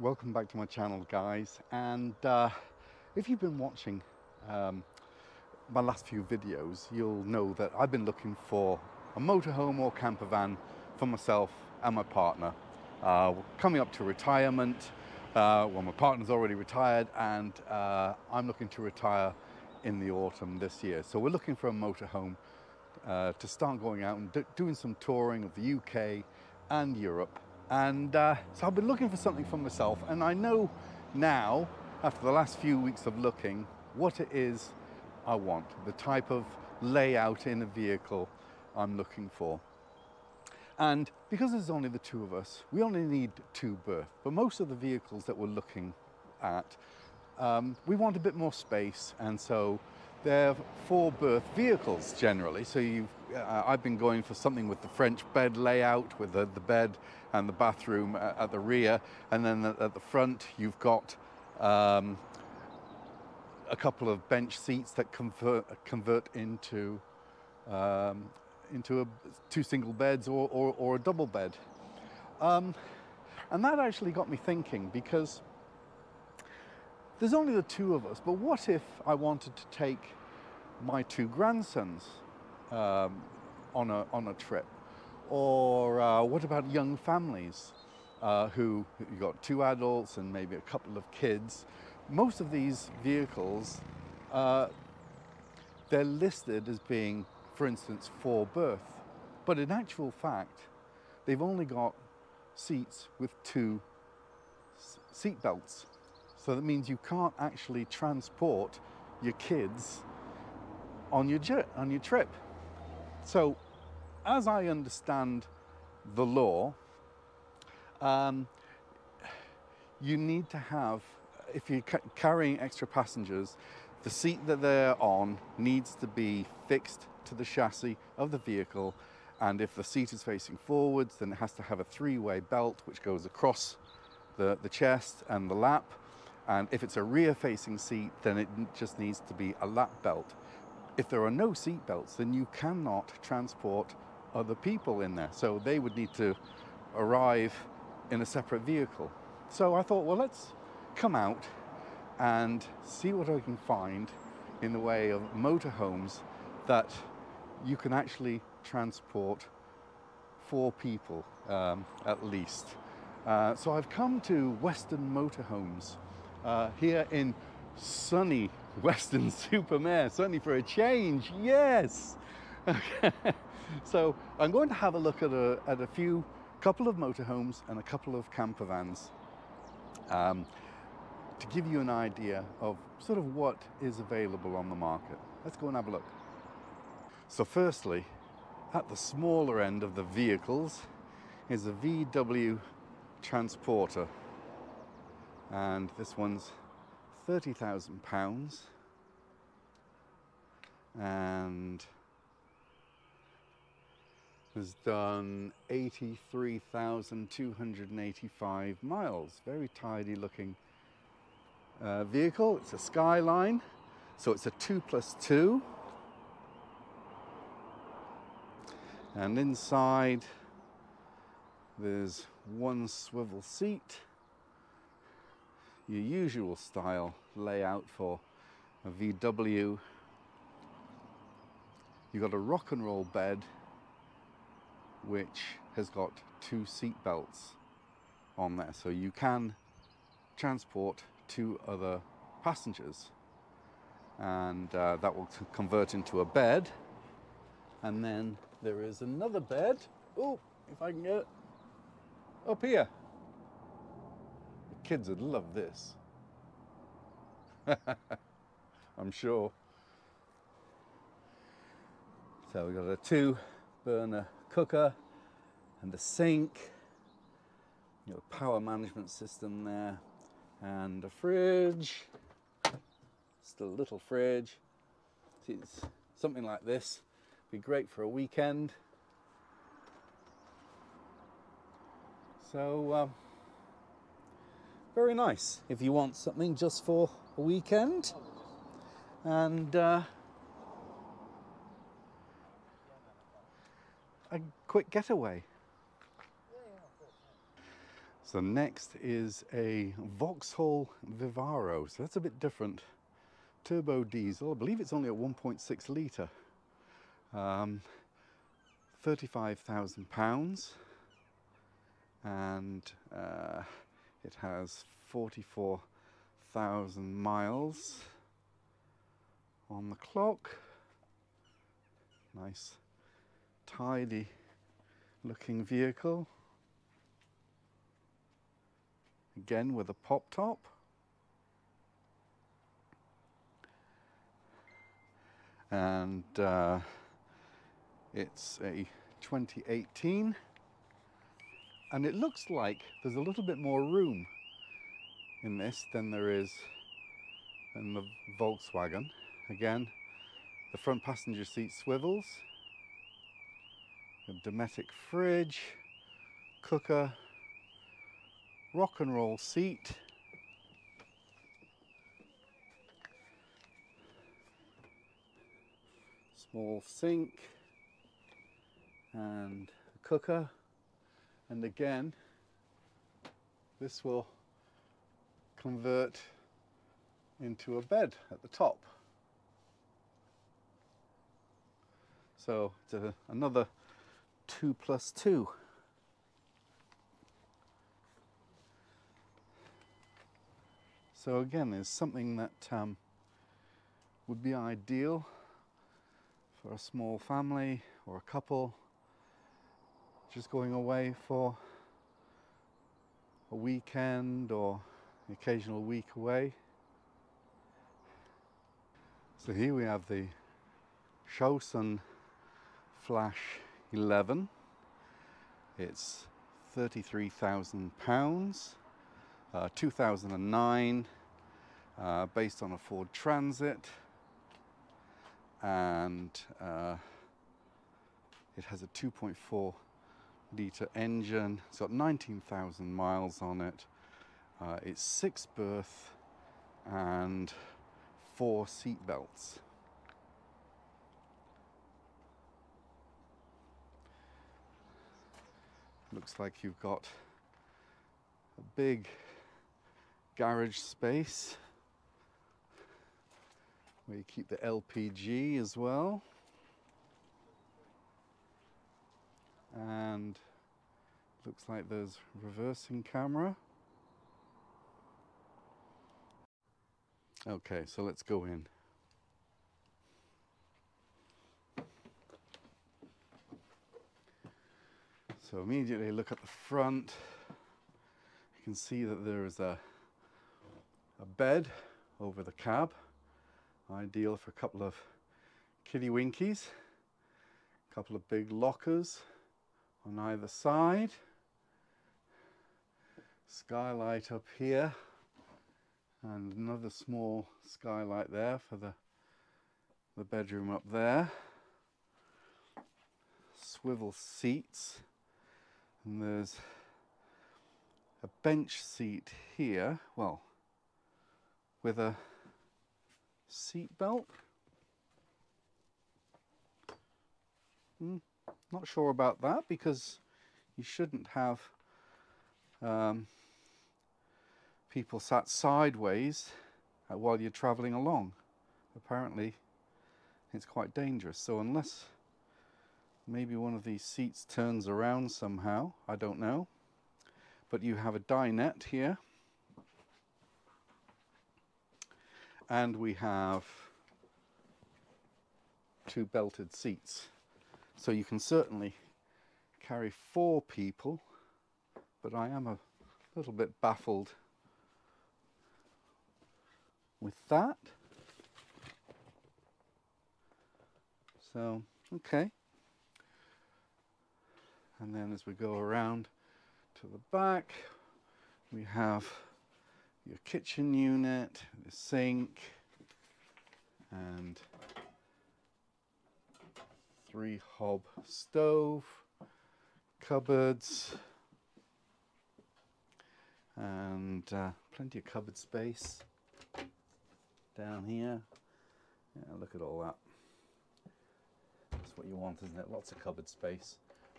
Welcome back to my channel, guys. And if you've been watching my last few videos, you'll know that I've been looking for a motorhome or camper van for myself and my partner. We're coming up to retirement. Well, my partner's already retired, and I'm looking to retire in the autumn this year. So we're looking for a motorhome to start going out and doing some touring of the UK and Europe. And so I've been looking for something for myself, and I know now, after the last few weeks of looking, what it is I want, the type of layout in a vehicle I'm looking for. And because there's only the two of us, we only need two berths. But most of the vehicles that we're looking at, we want a bit more space, and so they're four-berth vehicles generally. So I've been going for something with the French bed layout, with the bed and the bathroom at the rear, and then at the front you've got a couple of bench seats that convert into two single beds or a double bed. And that actually got me thinking, because there's only the two of us, but what if I wanted to take my two grandsons on a trip? Or what about young families who you've got two adults and maybe a couple of kids? Most of these vehicles, they're listed as being, for instance, four berth, but in actual fact, they've only got seats with two seat belts. So that means you can't actually transport your kids on your trip. So, as I understand the law, you need to have, if you're carrying extra passengers, the seat that they're on needs to be fixed to the chassis of the vehicle, and if the seat is facing forwards, then it has to have a three-way belt which goes across the chest and the lap. And if it's a rear-facing seat, then it just needs to be a lap belt. If there are no seat belts, then you cannot transport other people in there. So they would need to arrive in a separate vehicle. So I thought, well, let's come out and see what I can find in the way of motorhomes that you can actually transport four people at least. So I've come to Western Motorhomes here in sunny Weston-super-Mare, sunny for a change, yes! So I'm going to have a look at a couple of motorhomes and a couple of camper vans to give you an idea of sort of what is available on the market. Let's go and have a look. So firstly, at the smaller end of the vehicles is a VW Transporter, and this one's £30,000 and has done 83,285 miles. Very tidy looking vehicle. It's a Skyline, so it's a 2+2, and inside there's one swivel seat, your usual style layout for a VW. You've got a rock and roll bed which has got two seat belts on there, so you can transport two other passengers, and that will convert into a bed. And then there is another bed. Oh, if I can get it up here. The kids would love this. I'm sure. So we've got a 2-burner cooker and a sink. You know, power management system there, and a fridge. Still a little fridge. See, it's something like this be great for a weekend. So very nice if you want something just for a weekend. And a quick getaway. So next is a Voxhall Vivaro. So that's a bit different. Turbo diesel. I believe it's only at 1.6 litre. £35,000, and it has 44,000 miles on the clock. Nice, tidy looking vehicle. Again with a pop top. And it's a 2018, and it looks like there's a little bit more room in this than there is in the Volkswagen. Again, the front passenger seat swivels, a Dometic fridge, cooker, rock and roll seat, small sink, and a cooker. And again, this will convert into a bed at the top. So it's another 2+2. So again, there's something that would be ideal for a small family or a couple just going away for a weekend or an occasional week away. So here we have the Shaan Flash 11. It's £33,000, 2009, based on a Ford Transit, and it has a 2.4 litre engine. It's got 19,000 miles on it. It's 6 berth and 4 seat belts. Looks like you've got a big garage space where you keep the LPG as well. And looks like there's reversing camera. Okay, so let's go in. So immediately look at the front. You can see that there is a bed over the cab, ideal for a couple of kitty winkies. A couple of big lockers on either side. Skylight up here, and another small skylight there for the bedroom up there. Swivel seats, and there's a bench seat here, well, with a seat belt. Not sure about that, because you shouldn't have people sat sideways while you're traveling along. Apparently it's quite dangerous, so unless maybe one of these seats turns around somehow, I don't know. But you have a dinette here, and we have 2 belted seats. So you can certainly carry 4 people, but I am a little bit baffled with that. So, okay. And then as we go around to the back, we have your kitchen unit, the sink, and 3-hob stove, cupboards, and plenty of cupboard space down here. Yeah, look at all that. That's what you want, isn't it? Lots of cupboard space.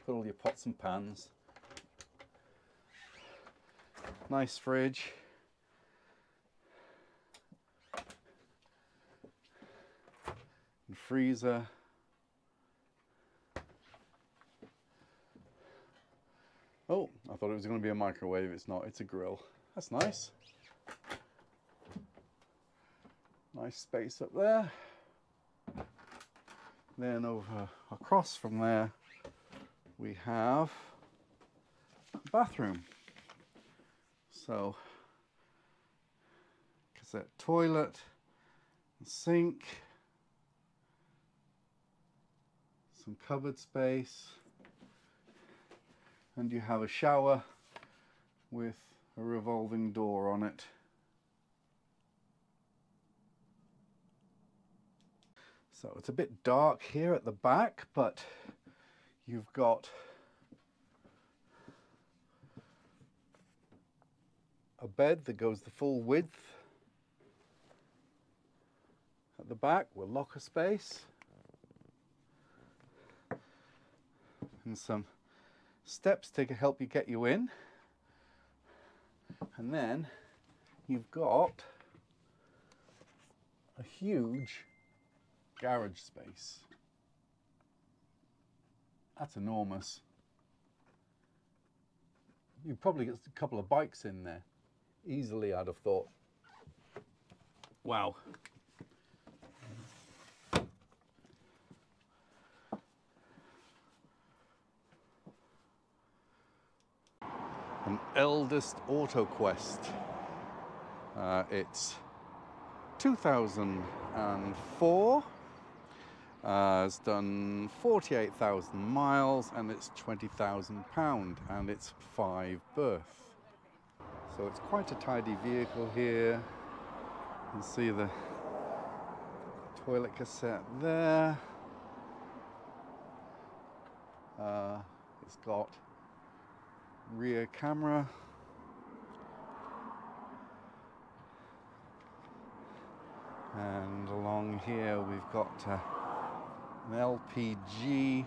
Put all your pots and pans. Nice fridge. And freezer. Oh, I thought it was going to be a microwave. It's not, it's a grill. That's nice. Nice space up there. Then over across from there, we have a bathroom. So, cassette toilet, sink, some cupboard space, and you have a shower with a revolving door on it. So it's a bit dark here at the back, but you've got a bed that goes the full width at the back with locker space and some steps to help you get you in. And then you've got a huge garage space. That's enormous. You probably get a couple of bikes in there easily, I'd have thought. Wow. An Eldest Auto Quest. It's 2004. It's done 48,000 miles and it's £20,000 and it's 5 berth. So it's quite a tidy vehicle here. You can see the toilet cassette there. It's got rear camera. And along here we've got an LPG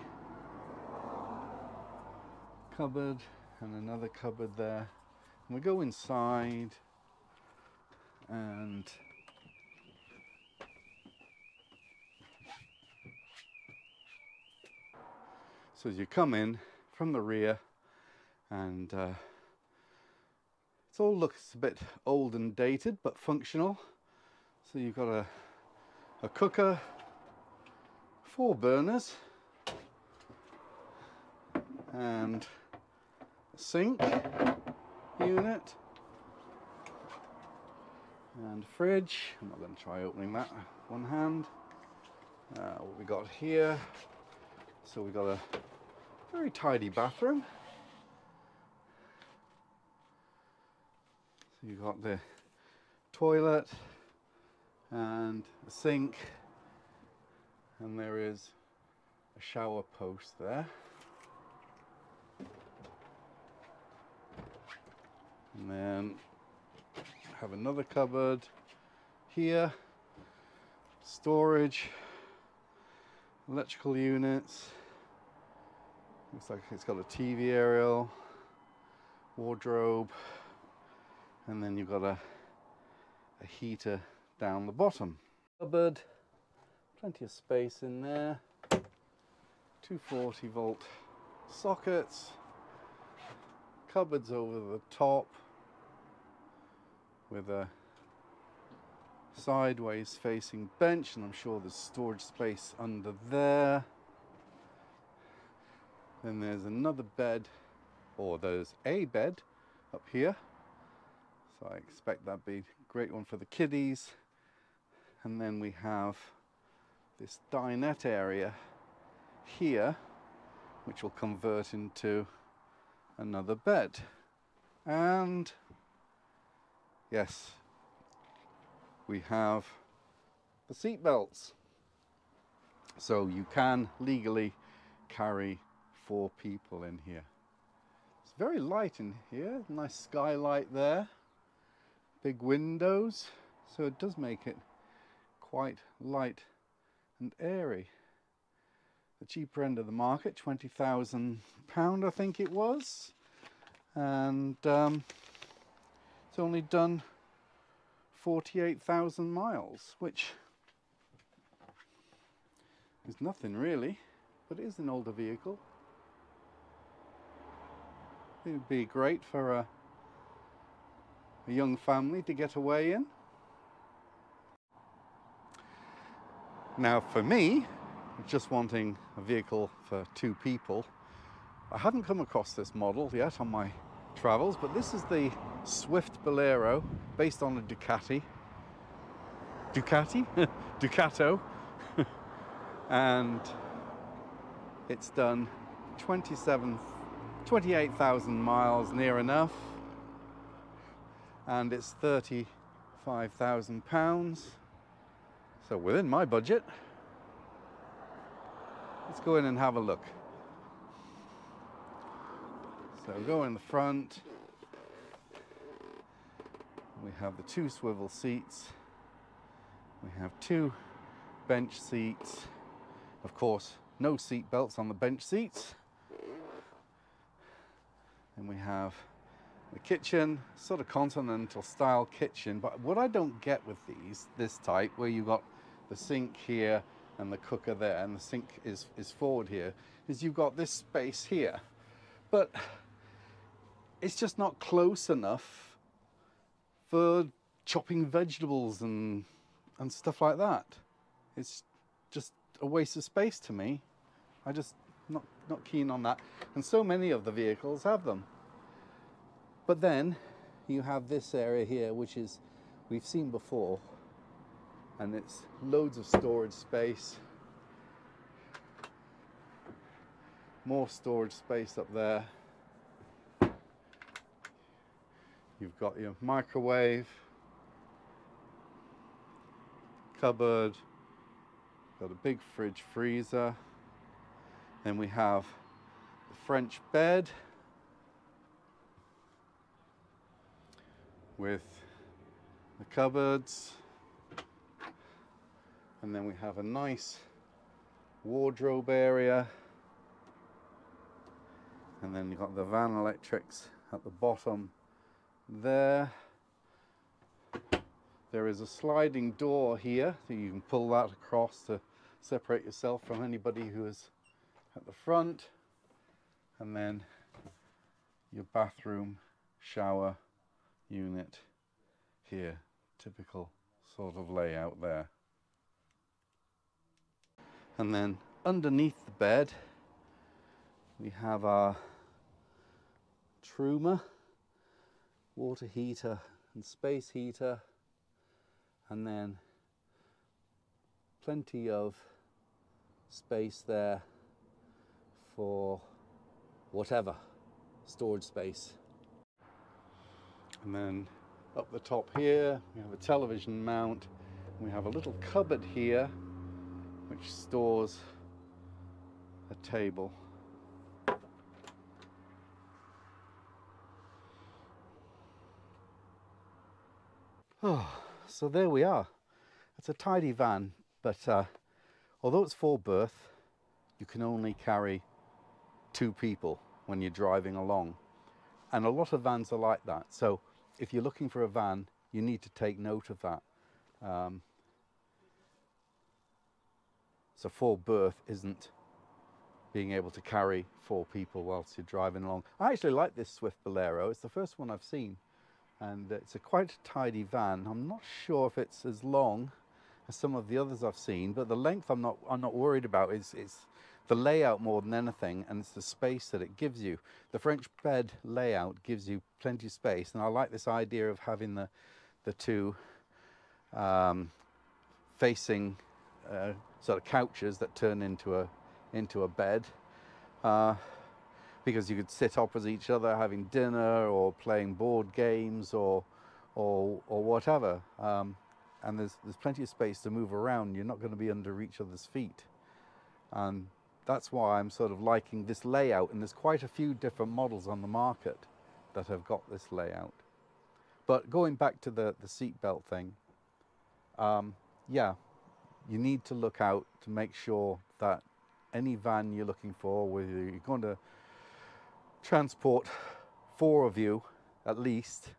cupboard and another cupboard there. And we go inside and so as you come in from the rear, and it all looks a bit old and dated but functional. So you've got a cooker, 4 burners, and a sink unit, and a fridge. I'm not going to try opening that with one hand. What we got here, so we got a very tidy bathroom. So you've got the toilet and a sink, and there is a shower post there. And then have another cupboard here, storage, electrical units. Looks like it's got a TV aerial, wardrobe, and then you've got a heater down the bottom. Cupboard, plenty of space in there, 240 volt sockets, cupboards over the top with a sideways facing bench, and I'm sure there's storage space under there. Then there's another bed, or there's a bed up here, so I expect that'd be a great one for the kiddies. And then we have this dinette area here, which will convert into another bed. And yes, we have the seat belts. So you can legally carry 4 people in here. It's very light in here, nice skylight there, big windows, so it does make it quite light and airy. The cheaper end of the market, £20,000 I think it was, and It's only done 48,000 miles, which is nothing really, but it is an older vehicle. It would be great for a young family to get away in. Now for me, just wanting a vehicle for 2 people, I haven't come across this model yet on my travels, but this is the Swift Bolero based on a Ducato, and it's done 28,000 miles near enough, and it's £35,000, so within my budget. Let's go in and have a look. So go in the front. We have the 2 swivel seats. We have 2 bench seats. Of course, no seat belts on the bench seats. And we have the kitchen, sort of continental style kitchen. But what I don't get with this type, where you've got the sink here and the cooker there, and the sink is forward here, is you've got this space here. But it's just not close enough for chopping vegetables and stuff like that. It's just a waste of space to me. I just not keen on that. And so many of the vehicles have them. But then you have this area here, which is, we've seen before, and it's loads of storage space. More storage space up there. You've got your microwave, cupboard, got a big fridge freezer. Then we have the French bed with the cupboards. And then we have a nice wardrobe area. And then you've got the van electrics at the bottom there. There is a sliding door here, so you can pull that across to separate yourself from anybody who is at the front. And then your bathroom, shower unit here. Typical sort of layout there. And then underneath the bed we have our Truma water heater and space heater, and then plenty of space there for whatever storage space. And then up the top here we have a television mount. We have a little cupboard here which stores a table. Oh, so there we are. It's a tidy van, but although it's 4-berth, you can only carry 2 people when you're driving along. And a lot of vans are like that. So if you're looking for a van, you need to take note of that. So 4-berth isn't being able to carry 4 people whilst you're driving along. I actually like this Swift Bolero. It's the first one I've seen. And it's quite a tidy van. I'm not sure if it's as long as some of the others I've seen, but the length I'm not worried about. It's the layout more than anything, and it's the space that it gives you. The French bed layout gives you plenty of space, and I like this idea of having the 2 facing sort of couches that turn into a bed. Because you could sit opposite each other having dinner or playing board games or whatever. And there's plenty of space to move around. You're not going to be under each other's feet. And that's why I'm sort of liking this layout. And there's quite a few different models on the market that have got this layout. But going back to the seatbelt thing, yeah, you need to look out to make sure that any van you're looking for, whether you're going to transport 4 of you at least,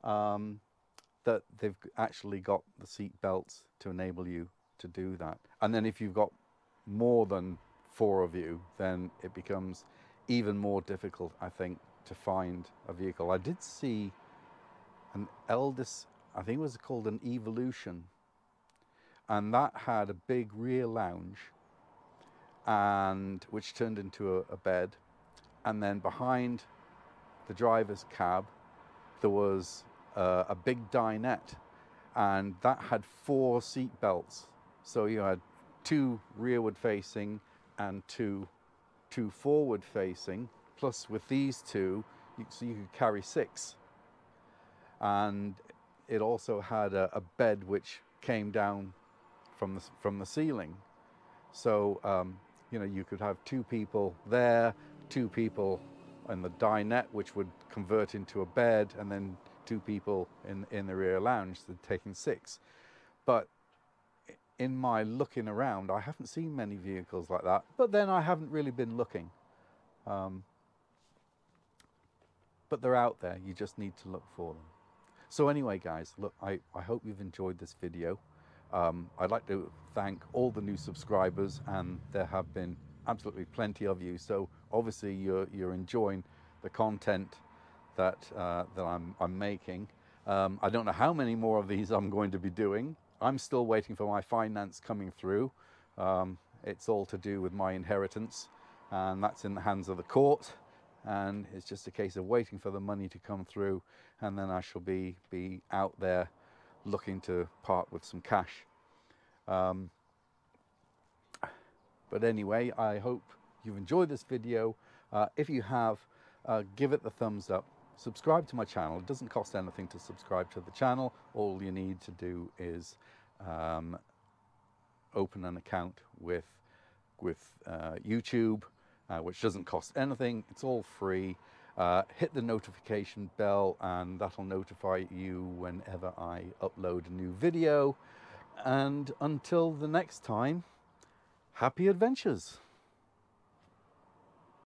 that they've actually got the seat belts to enable you to do that. And then if you've got more than 4 of you, then it becomes even more difficult, I think, to find a vehicle. I did see an eldest, I think it was called an Evolution, and that had a big rear lounge, and which turned into a bed, and then behind the driver's cab there was a big dinette, and that had 4 seat belts. So you had 2 rearward facing and two forward facing, plus with these 2, so you could carry 6. And it also had a bed which came down from the ceiling. So you know, you could have 2 people there, 2 people in the dinette, which would convert into a bed, and then 2 people in the rear lounge, so taking 6. But in my looking around, I haven't seen many vehicles like that. But then I haven't really been looking. But they're out there. You just need to look for them. So anyway, guys, look, I hope you've enjoyed this video. I'd like to thank all the new subscribers, and there have been absolutely plenty of you. So obviously you're enjoying the content that I'm making. I don't know how many more of these I'm going to be doing. I'm still waiting for my finance coming through. It's all to do with my inheritance, and that's in the hands of the court. And it's just a case of waiting for the money to come through, and then I shall be out there looking to part with some cash. But anyway, I hope you've enjoyed this video. If you have, give it the thumbs up. Subscribe to my channel. It doesn't cost anything to subscribe to the channel. All you need to do is open an account with YouTube, which doesn't cost anything. It's all free. Hit the notification bell, and that'll notify you whenever I upload a new video. And until the next time, happy adventures.